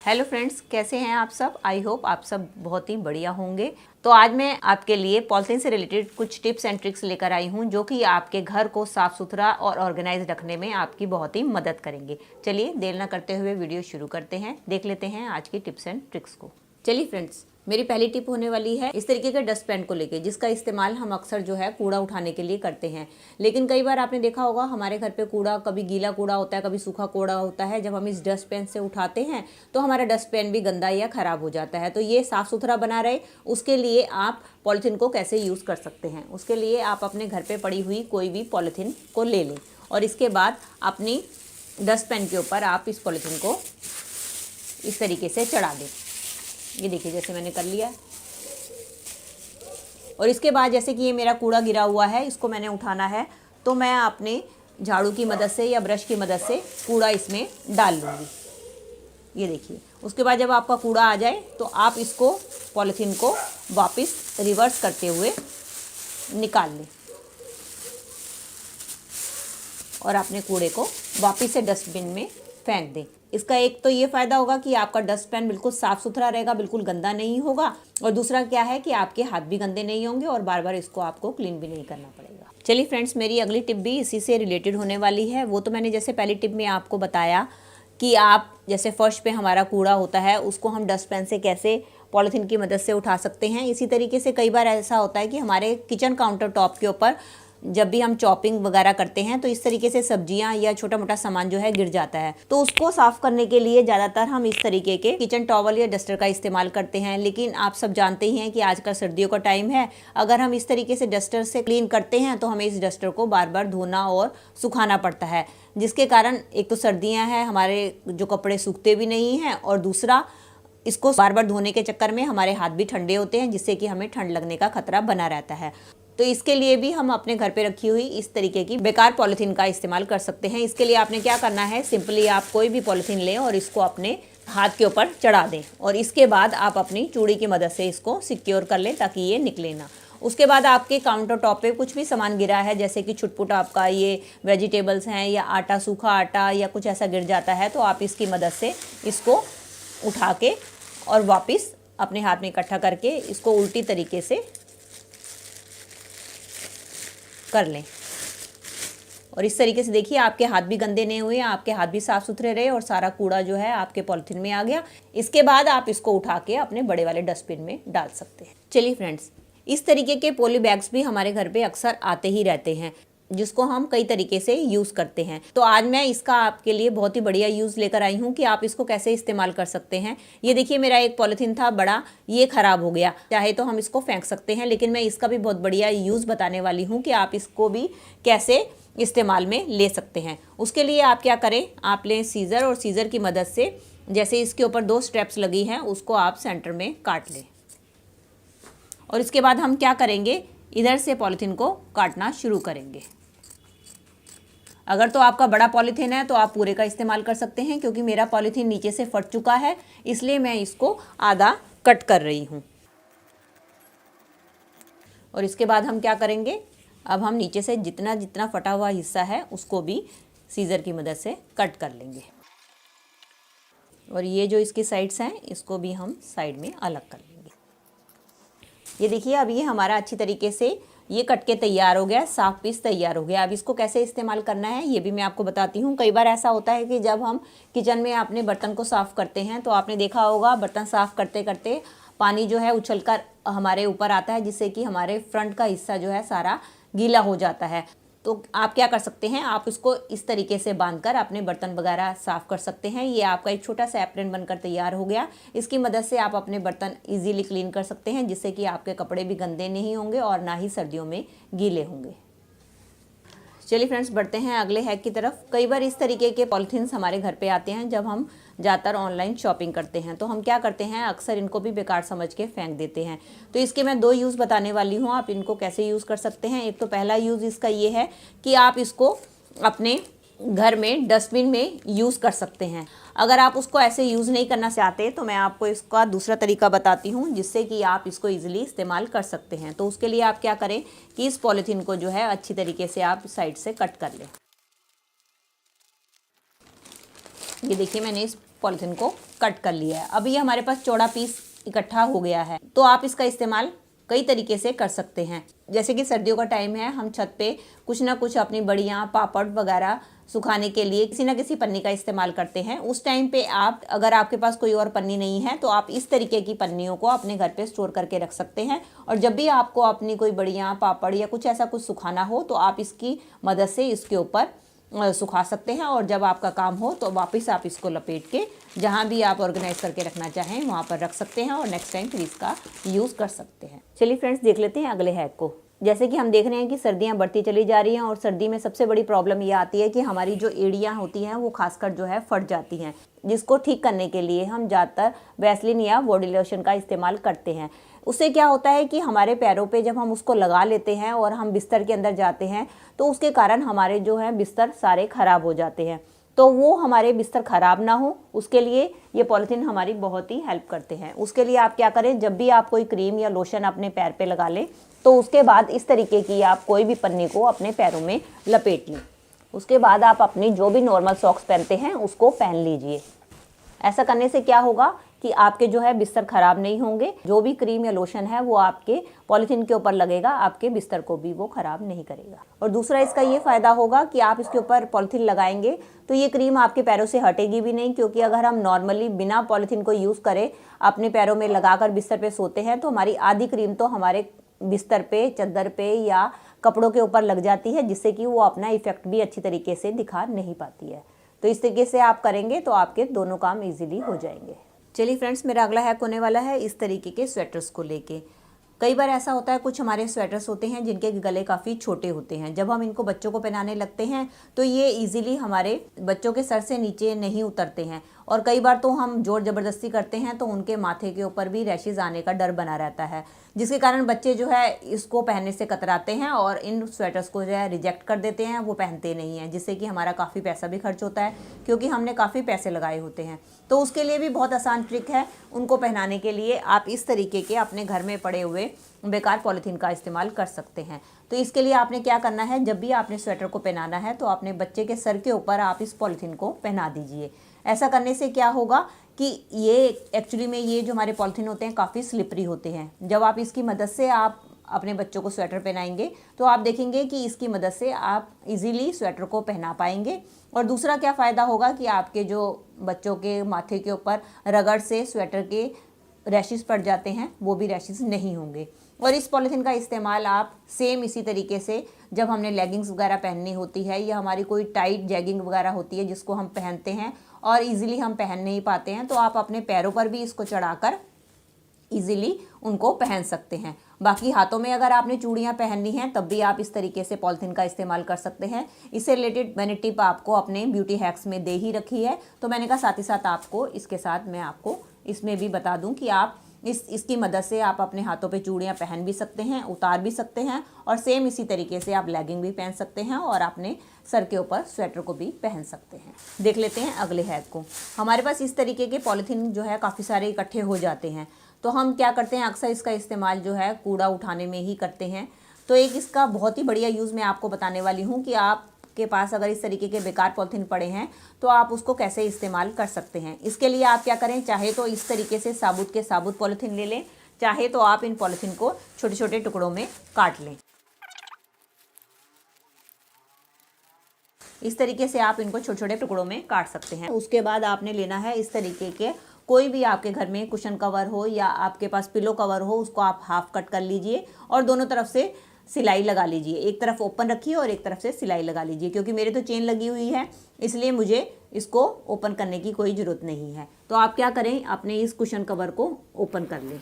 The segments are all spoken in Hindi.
हेलो फ्रेंड्स, कैसे हैं आप सब। आई होप आप सब बहुत ही बढ़िया होंगे। तो आज मैं आपके लिए पॉलिथीन से रिलेटेड कुछ टिप्स एंड ट्रिक्स लेकर आई हूं जो कि आपके घर को साफ सुथरा और ऑर्गेनाइज रखने में आपकी बहुत ही मदद करेंगे। चलिए देर न करते हुए वीडियो शुरू करते हैं। देख लेते हैं आज की टिप्स एंड ट्रिक्स को। चलिए फ्रेंड्स, मेरी पहली टिप होने वाली है इस तरीके के डस्टबिन को लेके, जिसका इस्तेमाल हम अक्सर जो है कूड़ा उठाने के लिए करते हैं। लेकिन कई बार आपने देखा होगा हमारे घर पे कूड़ा कभी गीला कूड़ा होता है, कभी सूखा कूड़ा होता है। जब हम इस डस्टबिन से उठाते हैं तो हमारा डस्टबिन भी गंदा या खराब हो जाता है। तो ये साफ सुथरा बना रहे, उसके लिए आप पॉलिथीन को कैसे यूज़ कर सकते हैं। उसके लिए आप अपने घर पर पड़ी हुई कोई भी पॉलिथीन को ले लें और इसके बाद अपनी डस्टबिन के ऊपर आप इस पॉलिथीन को इस तरीके से चढ़ा दें। ये देखिए जैसे मैंने कर लिया। और इसके बाद जैसे कि ये मेरा कूड़ा गिरा हुआ है, इसको मैंने उठाना है तो मैं अपने झाड़ू की मदद से या ब्रश की मदद से कूड़ा इसमें डाल लूँगी। ये देखिए, उसके बाद जब आपका कूड़ा आ जाए तो आप इसको पॉलिथीन को वापस रिवर्स करते हुए निकाल लें और अपने कूड़े को वापस से डस्टबिन में फेंक दें। इसका एक तो ये फ़ायदा होगा कि आपका डस्टबिन बिल्कुल साफ़ सुथरा रहेगा, बिल्कुल गंदा नहीं होगा। और दूसरा क्या है कि आपके हाथ भी गंदे नहीं होंगे और बार बार इसको आपको क्लीन भी नहीं करना पड़ेगा। चलिए फ्रेंड्स, मेरी अगली टिप भी इसी से रिलेटेड होने वाली है। वो तो मैंने जैसे पहली टिप में आपको बताया कि आप जैसे फर्श पे हमारा कूड़ा होता है उसको हम डस्टबिन से कैसे पॉलिथीन की मदद से उठा सकते हैं। इसी तरीके से कई बार ऐसा होता है कि हमारे किचन काउंटर टॉप के ऊपर जब भी हम चॉपिंग वगैरह करते हैं तो इस तरीके से सब्जियां या छोटा मोटा सामान जो है गिर जाता है। तो उसको साफ करने के लिए ज़्यादातर हम इस तरीके के किचन टॉवल या डस्टर का इस्तेमाल करते हैं। लेकिन आप सब जानते ही हैं कि आजकल सर्दियों का टाइम है। अगर हम इस तरीके से डस्टर से क्लीन करते हैं तो हमें इस डस्टर को बार बार धोना और सुखाना पड़ता है, जिसके कारण एक तो सर्दियाँ हैं, हमारे जो कपड़े सूखते भी नहीं हैं, और दूसरा इसको बार बार धोने के चक्कर में हमारे हाथ भी ठंडे होते हैं, जिससे कि हमें ठंड लगने का खतरा बना रहता है। तो इसके लिए भी हम अपने घर पे रखी हुई इस तरीके की बेकार पॉलिथीन का इस्तेमाल कर सकते हैं। इसके लिए आपने क्या करना है, सिंपली आप कोई भी पॉलिथीन लें और इसको अपने हाथ के ऊपर चढ़ा दें और इसके बाद आप अपनी चूड़ी की मदद से इसको सिक्योर कर लें ताकि ये निकले ना। उसके बाद आपके काउंटर टॉप पे कुछ भी सामान गिरा है, जैसे कि छुटपुट आपका ये वेजिटेबल्स हैं या आटा, सूखा आटा या कुछ ऐसा गिर जाता है, तो आप इसकी मदद से इसको उठा के और वापस अपने हाथ में इकट्ठा करके इसको उल्टी तरीके से कर लें। और इस तरीके से देखिए आपके हाथ भी गंदे नहीं हुए, आपके हाथ भी साफ सुथरे रहे और सारा कूड़ा जो है आपके पॉलिथीन में आ गया। इसके बाद आप इसको उठा के अपने बड़े वाले डस्टबिन में डाल सकते हैं। चलिए फ्रेंड्स, इस तरीके के पॉली बैग्स भी हमारे घर पे अक्सर आते ही रहते हैं, जिसको हम कई तरीके से यूज़ करते हैं। तो आज मैं इसका आपके लिए बहुत ही बढ़िया यूज़ लेकर आई हूँ कि आप इसको कैसे इस्तेमाल कर सकते हैं। ये देखिए, मेरा एक पॉलिथीन था बड़ा, ये ख़राब हो गया। चाहे तो हम इसको फेंक सकते हैं, लेकिन मैं इसका भी बहुत बढ़िया यूज़ बताने वाली हूँ कि आप इसको भी कैसे इस्तेमाल में ले सकते हैं। उसके लिए आप क्या करें, आप लें सीज़र और सीज़र की मदद से जैसे इसके ऊपर 2 स्टेप्स लगी हैं उसको आप सेंटर में काट लें। और इसके बाद हम क्या करेंगे, इधर से पॉलिथीन को काटना शुरू करेंगे। अगर तो आपका बड़ा पॉलीथीन है तो आप पूरे का इस्तेमाल कर सकते हैं, क्योंकि मेरा पॉलीथीन नीचे से फट चुका है इसलिए मैं इसको आधा कट कर रही हूँ। और इसके बाद हम क्या करेंगे, अब हम नीचे से जितना जितना फटा हुआ हिस्सा है उसको भी सीज़र की मदद से कट कर लेंगे। और ये जो इसकी साइड्स हैं इसको भी हम साइड में अलग कर लेंगे। ये देखिए, अब ये हमारा अच्छी तरीके से ये कट के तैयार हो गया, साफ पीस तैयार हो गया। अब इसको कैसे इस्तेमाल करना है ये भी मैं आपको बताती हूँ। कई बार ऐसा होता है कि जब हम किचन में अपने बर्तन को साफ़ करते हैं तो आपने देखा होगा बर्तन साफ़ करते करते पानी जो है उछलकर हमारे ऊपर आता है, जिससे कि हमारे फ्रंट का हिस्सा जो है सारा गीला हो जाता है। तो आप क्या कर सकते हैं, आप इसको इस तरीके से बांधकर अपने बर्तन वगैरह साफ़ कर सकते हैं। ये आपका एक छोटा सा एप्रन बनकर तैयार हो गया। इसकी मदद से आप अपने बर्तन इजीली क्लीन कर सकते हैं, जिससे कि आपके कपड़े भी गंदे नहीं होंगे और ना ही सर्दियों में गीले होंगे। चलिए फ्रेंड्स, बढ़ते हैं अगले हैक की तरफ। कई बार इस तरीके के पॉलिथीन्स हमारे घर पे आते हैं जब हम ज़्यादातर ऑनलाइन शॉपिंग करते हैं, तो हम क्या करते हैं, अक्सर इनको भी बेकार समझ के फेंक देते हैं। तो इसके मैं 2 यूज़ बताने वाली हूँ, आप इनको कैसे यूज़ कर सकते हैं। एक तो पहला यूज़ इसका ये है कि आप इसको अपने घर में डस्टबिन में यूज़ कर सकते हैं। अगर आप उसको ऐसे यूज़ नहीं करना चाहते तो मैं आपको इसका दूसरा तरीका बताती हूँ, जिससे कि आप इसको ईजिली इस्तेमाल कर सकते हैं। तो उसके लिए आप क्या करें कि इस पॉलीथीन को जो है अच्छी तरीके से आप साइड से कट कर लें। ये देखिए, मैंने इस पॉलिथीन को कट कर लिया है। अब ये हमारे पास चौड़ा पीस इकट्ठा हो गया है, तो आप इसका इस्तेमाल कई तरीके से कर सकते हैं। जैसे कि सर्दियों का टाइम है, हम छत पे कुछ ना कुछ अपनी बड़ियाँ पापड़ वगैरह सुखाने के लिए किसी ना किसी पन्नी का इस्तेमाल करते हैं। उस टाइम पे आप, अगर आपके पास कोई और पन्नी नहीं है, तो आप इस तरीके की पन्नियों को अपने घर पे स्टोर करके रख सकते हैं। और जब भी आपको अपनी कोई बड़ियाँ पापड़ या कुछ ऐसा कुछ सुखाना हो, तो आप इसकी मदद से इसके ऊपर सुखा सकते हैं। और जब आपका काम हो तो वापस आप इसको लपेट के जहाँ भी आप ऑर्गेनाइज करके रखना चाहें वहाँ पर रख सकते हैं और नेक्स्ट टाइम फिर इसका यूज़ कर सकते हैं। चलिए फ्रेंड्स, देख लेते हैं अगले हैक को। जैसे कि हम देख रहे हैं कि सर्दियाँ बढ़ती चली जा रही हैं और सर्दी में सबसे बड़ी प्रॉब्लम ये आती है कि हमारी जो एड़ियाँ होती हैं वो खासकर जो है फट जाती हैं, जिसको ठीक करने के लिए हम ज़्यादातर वैसलीन या बॉडी लोशन का इस्तेमाल करते हैं। उससे क्या होता है कि हमारे पैरों पे जब हम उसको लगा लेते हैं और हम बिस्तर के अंदर जाते हैं, तो उसके कारण हमारे जो है बिस्तर सारे ख़राब हो जाते हैं। तो वो हमारे बिस्तर ख़राब ना हो, उसके लिए ये पॉलिथीन हमारी बहुत ही हेल्प करते हैं। उसके लिए आप क्या करें, जब भी आप कोई क्रीम या लोशन अपने पैर पे लगा लें, तो उसके बाद इस तरीके की आप कोई भी पन्नी को अपने पैरों में लपेट लें। उसके बाद आप अपनी जो भी नॉर्मल सॉक्स पहनते हैं उसको पहन लीजिए। ऐसा करने से क्या होगा कि आपके जो है बिस्तर ख़राब नहीं होंगे। जो भी क्रीम या लोशन है वो आपके पॉलिथीन के ऊपर लगेगा, आपके बिस्तर को भी वो ख़राब नहीं करेगा। और दूसरा इसका ये फ़ायदा होगा कि आप इसके ऊपर पॉलिथीन लगाएंगे तो ये क्रीम आपके पैरों से हटेगी भी नहीं, क्योंकि अगर हम नॉर्मली बिना पॉलिथीन को यूज़ करें अपने पैरों में लगाकर बिस्तर पे सोते हैं, तो हमारी आधी क्रीम तो हमारे बिस्तर पे, चादर पे या कपड़ों के ऊपर लग जाती है, जिससे कि वो अपना इफ़ेक्ट भी अच्छी तरीके से दिखा नहीं पाती है। तो इस तरीके से आप करेंगे तो आपके दोनों काम ईजिली हो जाएंगे। चलिए फ्रेंड्स, मेरा अगला हैक होने वाला है इस तरीके के स्वेटर्स को लेके। कई बार ऐसा होता है, कुछ हमारे स्वेटर्स होते हैं जिनके गले काफ़ी छोटे होते हैं। जब हम इनको बच्चों को पहनाने लगते हैं तो ये इजीली हमारे बच्चों के सर से नीचे नहीं उतरते हैं, और कई बार तो हम जोर ज़बरदस्ती करते हैं तो उनके माथे के ऊपर भी रैशेज़ आने का डर बना रहता है, जिसके कारण बच्चे जो है इसको पहनने से कतराते हैं और इन स्वेटर्स को जो है रिजेक्ट कर देते हैं, वो पहनते नहीं हैं, जिससे कि हमारा काफ़ी पैसा भी खर्च होता है, क्योंकि हमने काफ़ी पैसे लगाए होते हैं। तो उसके लिए भी बहुत आसान ट्रिक है उनको पहनाने के लिए। आप इस तरीके के अपने घर में पड़े हुए बेकार पॉलिथीन का इस्तेमाल कर सकते हैं। तो इसके लिए आपने क्या करना है, जब भी आपने स्वेटर को पहनाना है तो अपने बच्चे के सर के ऊपर आप इस पॉलिथीन को पहना दीजिए। ऐसा करने से क्या होगा कि ये एक्चुअली में ये जो हमारे पॉलिथीन होते हैं काफ़ी स्लिपरी होते हैं। जब आप इसकी मदद से आप अपने बच्चों को स्वेटर पहनाएंगे तो आप देखेंगे कि इसकी मदद से आप इजीली स्वेटर को पहना पाएंगे। और दूसरा क्या फ़ायदा होगा कि आपके जो बच्चों के माथे के ऊपर रगड़ से स्वेटर के रैशेस पड़ जाते हैं वो भी रैशेस नहीं होंगे। और इस पॉलिथीन का इस्तेमाल आप सेम इसी तरीके से जब हमने लेगिंग्स वगैरह पहननी होती है या हमारी कोई टाइट जैगिंग वगैरह होती है जिसको हम पहनते हैं और इजीली हम पहन नहीं पाते हैं, तो आप अपने पैरों पर भी इसको चढ़ाकर इजीली उनको पहन सकते हैं। बाकी हाथों में अगर आपने चूड़ियाँ पहननी हैं तब भी आप इस तरीके से पॉलिथीन का इस्तेमाल कर सकते हैं। इससे रिलेटेड मैंने टिप आपको अपने ब्यूटी हैक्स में दे ही रखी है, तो मैंने कहा साथ ही साथ आपको इसके साथ मैं आपको इसमें भी बता दूं कि आप इसकी मदद से आप अपने हाथों पे चूड़ियाँ पहन भी सकते हैं, उतार भी सकते हैं, और सेम इसी तरीके से आप लेगिंग भी पहन सकते हैं और अपने सर के ऊपर स्वेटर को भी पहन सकते हैं। देख लेते हैं अगले हैक को। हमारे पास इस तरीके के पॉलिथीन जो है काफ़ी सारे इकट्ठे हो जाते हैं, तो हम क्या करते हैं, अक्सर इसका इस्तेमाल जो है कूड़ा उठाने में ही करते हैं। तो एक इसका बहुत ही बढ़िया यूज़ मैं आपको बताने वाली हूँ कि आपके पास अगर इस तरीके के बेकार पॉलिथीन पड़े हैं तो आप उसको कैसे इस्तेमाल कर सकते हैं। इसके लिए आप क्या करें, चाहे तो इस तरीके से साबुत के साबुत पॉलिथीन ले लें, चाहे तो आप इन पॉलिथीन को छोटे छोटे टुकड़ों में काट लें। इस तरीके से आप इनको छोटे छोटे टुकड़ों में काट सकते हैं। उसके बाद आपने लेना है इस तरीके के कोई भी आपके घर में कुशन कवर हो या आपके पास पिलो कवर हो, उसको आप हाफ कट कर लीजिए और दोनों तरफ से सिलाई लगा लीजिए। एक तरफ ओपन रखिए और एक तरफ से सिलाई लगा लीजिए। क्योंकि मेरे तो चेन लगी हुई है इसलिए मुझे इसको ओपन करने की कोई ज़रूरत नहीं है। तो आप क्या करें, अपने इस कुशन कवर को ओपन कर लें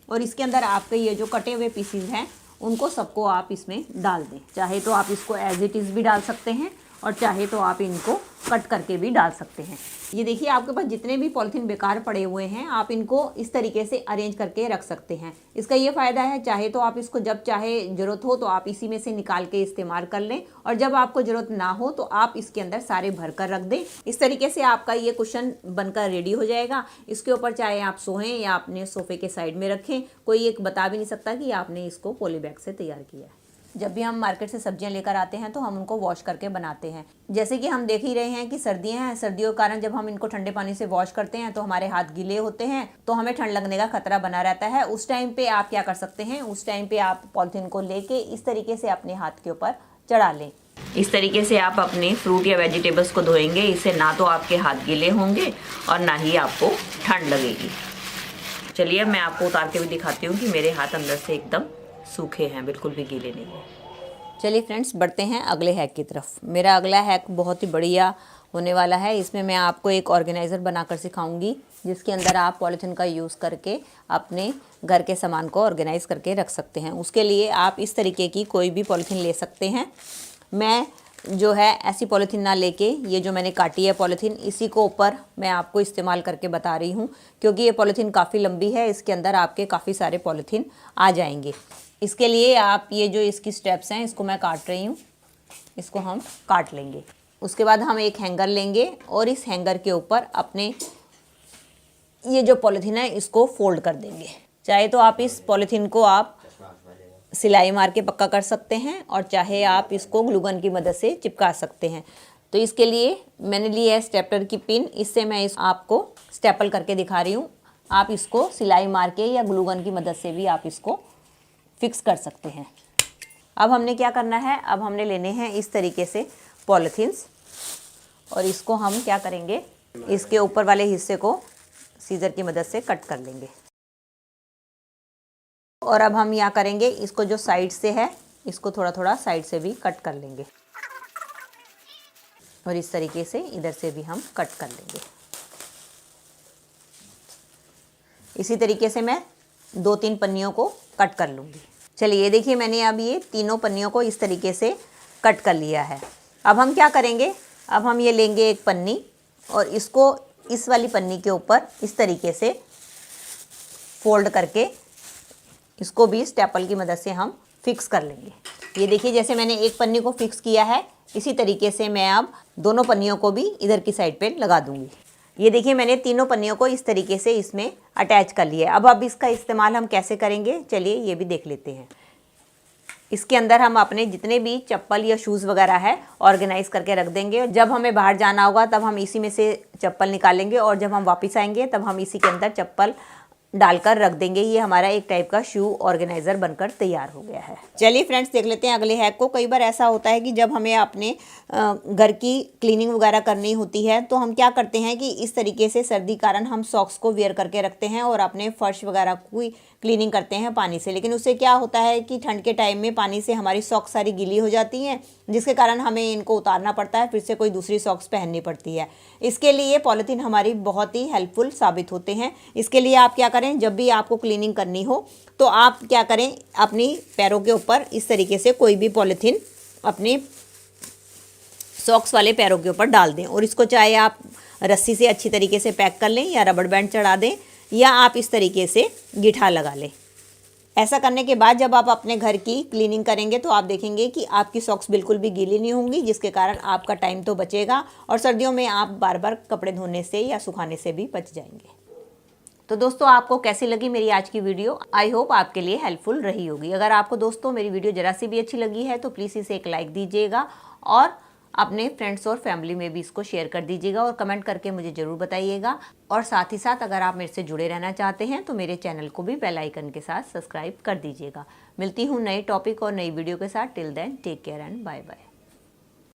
और इसके अंदर आपके ये जो कटे हुए पीसीज हैं उनको सबको आप इसमें डाल दें। चाहे तो आप इसको एज इट इज़ भी डाल सकते हैं और चाहे तो आप इनको कट करके भी डाल सकते हैं। ये देखिए आपके पास जितने भी पॉलिथीन बेकार पड़े हुए हैं आप इनको इस तरीके से अरेंज करके रख सकते हैं। इसका ये फ़ायदा है, चाहे तो आप इसको जब चाहे ज़रूरत हो तो आप इसी में से निकाल के इस्तेमाल कर लें, और जब आपको ज़रूरत ना हो तो आप इसके अंदर सारे भर कर रख दें। इस तरीके से आपका ये कुशन बनकर रेडी हो जाएगा। इसके ऊपर चाहे आप सोएं या अपने सोफे के साइड में रखें, कोई एक बता भी नहीं सकता कि आपने इसको पॉली बैग से तैयार किया है। जब भी हम मार्केट से सब्जियां लेकर आते हैं तो हम उनको वॉश करके बनाते हैं। जैसे कि हम देख ही रहे हैं कि सर्दियां हैं, सर्दियों के कारण जब हम इनको ठंडे पानी से वॉश करते हैं तो हमारे हाथ गीले होते हैं, तो हमें ठंड लगने का खतरा बना रहता है। उस टाइम पे आप क्या कर सकते हैं, उस टाइम पे आप पॉलिथीन को लेके इस तरीके से अपने हाथ के ऊपर चढ़ा लें। इस तरीके से आप अपने फ्रूट या वेजिटेबल्स को धोएंगे, इससे ना तो आपके हाथ गीले होंगे और ना ही आपको ठंड लगेगी। चलिए मैं आपको उतार के भी दिखाती हूँ कि मेरे हाथ अंदर से एकदम सूखे हैं, बिल्कुल भी गीले नहीं है। चलिए फ्रेंड्स, बढ़ते हैं अगले हैक की तरफ। मेरा अगला हैक बहुत ही बढ़िया होने वाला है। इसमें मैं आपको एक ऑर्गेनाइज़र बनाकर सिखाऊंगी जिसके अंदर आप पॉलीथीन का यूज़ करके अपने घर के सामान को ऑर्गेनाइज़ करके रख सकते हैं। उसके लिए आप इस तरीके की कोई भी पॉलीथीन ले सकते हैं। मैं जो है ऐसी पॉलीथीन ना लेके ये जो मैंने काटी है पॉलीथीन, इसी को ऊपर मैं आपको इस्तेमाल करके बता रही हूँ, क्योंकि ये पॉलीथीन काफ़ी लंबी है, इसके अंदर आपके काफ़ी सारे पॉलीथीन आ जाएंगे। इसके लिए आप ये जो इसकी स्टेप्स हैं इसको मैं काट रही हूँ, इसको हम काट लेंगे। उसके बाद हम एक हैंगर लेंगे और इस हैंगर के ऊपर अपने ये जो पॉलीथीन है इसको फोल्ड कर देंगे। चाहे तो आप इस पॉलीथीन को आप सिलाई मार के पक्का कर सकते हैं और चाहे आप इसको ग्लू गन की मदद से चिपका सकते हैं। तो इसके लिए मैंने ली है स्टेपलर की पिन, इससे मैं आपको स्टेपल करके दिखा रही हूँ। आप इसको सिलाई मार के या ग्लू गन की मदद से भी आप इसको फिक्स कर सकते हैं। अब हमने क्या करना है, अब हमने लेने हैं इस तरीके से पॉलीथीन्स और इसको हम क्या करेंगे, इसके ऊपर वाले हिस्से को सीजर की मदद से कट कर लेंगे। और अब हम यहाँ करेंगे, इसको जो साइड से है इसको थोड़ा थोड़ा साइड से भी कट कर लेंगे और इस तरीके से इधर से भी हम कट कर लेंगे। इसी तरीके से मैं 2-3 पन्नियों को कट कर लूँगी। चलिए ये देखिए, मैंने अब ये तीनों पन्नियों को इस तरीके से कट कर लिया है। अब हम क्या करेंगे, अब हम ये लेंगे एक पन्नी और इसको इस वाली पन्नी के ऊपर इस तरीके से फोल्ड करके इसको भी स्टेपल की मदद से हम फिक्स कर लेंगे। ये देखिए, जैसे मैंने एक पन्नी को फिक्स किया है, इसी तरीके से मैं अब दोनों पन्नियों को भी इधर की साइड पे लगा दूंगी। ये देखिए, मैंने तीनों पन्नियों को इस तरीके से इसमें अटैच कर लिया है। अब इसका इस्तेमाल हम कैसे करेंगे, चलिए ये भी देख लेते हैं। इसके अंदर हम अपने जितने भी चप्पल या शूज़ वगैरह है ऑर्गेनाइज करके रख देंगे। जब हमें बाहर जाना होगा तब हम इसी में से चप्पल निकालेंगे और जब हम वापस आएंगे तब हम इसी के अंदर चप्पल डालकर रख देंगे। ये हमारा एक टाइप का शू ऑर्गेनाइज़र बनकर तैयार हो गया है। चलिए फ्रेंड्स, देख लेते हैं अगले हैक को। कई बार ऐसा होता है कि जब हमें अपने घर की क्लीनिंग वगैरह करनी होती है तो हम क्या करते हैं कि इस तरीके से सर्दी कारण हम सॉक्स को वेयर करके रखते हैं और अपने फर्श वगैरह की क्लीनिंग करते हैं पानी से। लेकिन उससे क्या होता है कि ठंड के टाइम में पानी से हमारी सॉक्स सारी गीली हो जाती हैं, जिसके कारण हमें इनको उतारना पड़ता है, फिर से कोई दूसरी सॉक्स पहननी पड़ती है। इसके लिए पॉलीथीन हमारी बहुत ही हेल्पफुल साबित होते हैं। इसके लिए आप क्या करें, जब भी आपको क्लीनिंग करनी हो तो आप क्या करें, अपनी पैरों के ऊपर इस तरीके से कोई भी पॉलीथीन अपने सॉक्स वाले पैरों के ऊपर डाल दें और इसको चाहे आप रस्सी से अच्छी तरीके से पैक कर लें या रबड़ बैंड चढ़ा दें या आप इस तरीके से गिठा लगा लें। ऐसा करने के बाद जब आप अपने घर की क्लीनिंग करेंगे तो आप देखेंगे कि आपकी सॉक्स बिल्कुल भी गीली नहीं होंगी, जिसके कारण आपका टाइम तो बचेगा और सर्दियों में आप बार बार कपड़े धोने से या सुखाने से भी बच जाएंगे। तो दोस्तों, आपको कैसी लगी मेरी आज की वीडियो? आई होप आपके लिए हेल्पफुल रही होगी। अगर आपको दोस्तों मेरी वीडियो जरा सी भी अच्छी लगी है तो प्लीज़ इसे एक लाइक दीजिएगा और अपने फ्रेंड्स और फैमिली में भी इसको शेयर कर दीजिएगा और कमेंट करके मुझे ज़रूर बताइएगा। और साथ ही साथ अगर आप मेरे से जुड़े रहना चाहते हैं तो मेरे चैनल को भी बेल आइकन के साथ सब्सक्राइब कर दीजिएगा। मिलती हूँ नए टॉपिक और नई वीडियो के साथ। Till then take care and bye bye.